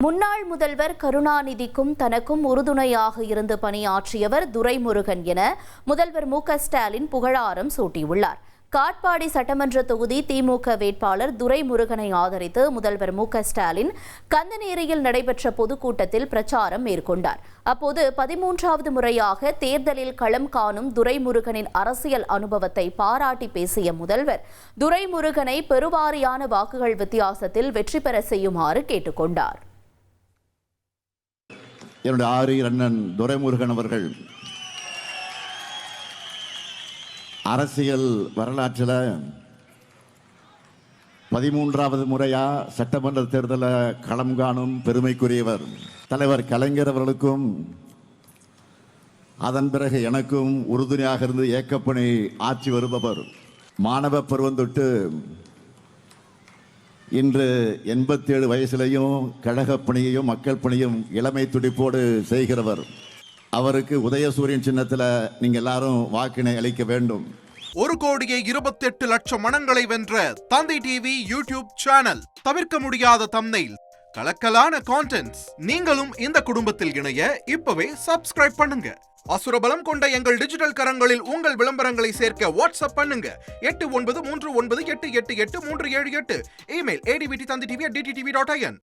முன்னாள் முதல்வர் கருணாநிதிக்கும் தனக்கும் உறுதுணையாக இருந்து பணியாற்றியவர் துரைமுருகன் என முதல்வர் மு.க.ஸ்டாலின் புகழாரம் சூட்டியுள்ளார். காட்பாடி சட்டமன்ற தொகுதி திமுக வேட்பாளர் துரைமுருகனை ஆதரித்து முதல்வர் மு.க.ஸ்டாலின் கந்தநேரியில் நடைபெற்ற பொதுக்கூட்டத்தில் பிரச்சாரம் மேற்கொண்டார். அப்போது 13வது முறையாக தேர்தலில் களம் காணும் துரைமுருகனின் அரசியல் அனுபவத்தை பாராட்டி பேசிய முதல்வர் துரைமுருகனை பெருவாரியான வாக்குகள் வித்தியாசத்தில் வெற்றி பெற செய்யுமாறு கேட்டுக்கொண்டார். என்னுடைய ஆரியர் அண்ணன் துரைமுருகன் அவர்கள் அரசியல் வரலாற்றில் 13வது முறையா சட்டமன்ற தேர்தலில் களம் காணும் பெருமைக்குரியவர். தலைவர் கலைஞர் அவர்களுக்கும் அதன் பிறகு எனக்கும் உறுதுணையாக இருந்து இயக்கப்பணி ஆற்றி வருபவர். மாணவ பருவம் தொட்டு இன்று 87 வயசிலையும் கழகப் பணியையும் மக்கள் பணியும் இளமை துடிப்போடு செய்கிறவர். அவருக்கு உதயசூரியன் சின்னத்தில் நீங்க எல்லாரும் வாக்கினை அளிக்க வேண்டும். 1,28,00,000 மனங்களை வென்ற தந்தி டிவி யூடியூப் சேனல். தவிர்க்க முடியாத தம்ப்நெயில், கலக்கலான கான்டென்ட்ஸ். நீங்களும் இந்த குடும்பத்தில் இணைய இப்பவே சப்ஸ்கிரைப் பண்ணுங்க. அசுரபலம் கொண்ட எங்கள் டிஜிட்டல் கரங்களில் உங்கள் விளம்பரங்களை சேர்க்க வாட்ஸ்அப் பண்ணுங்க. 8939888378. Email advtthanditv@dttv.in.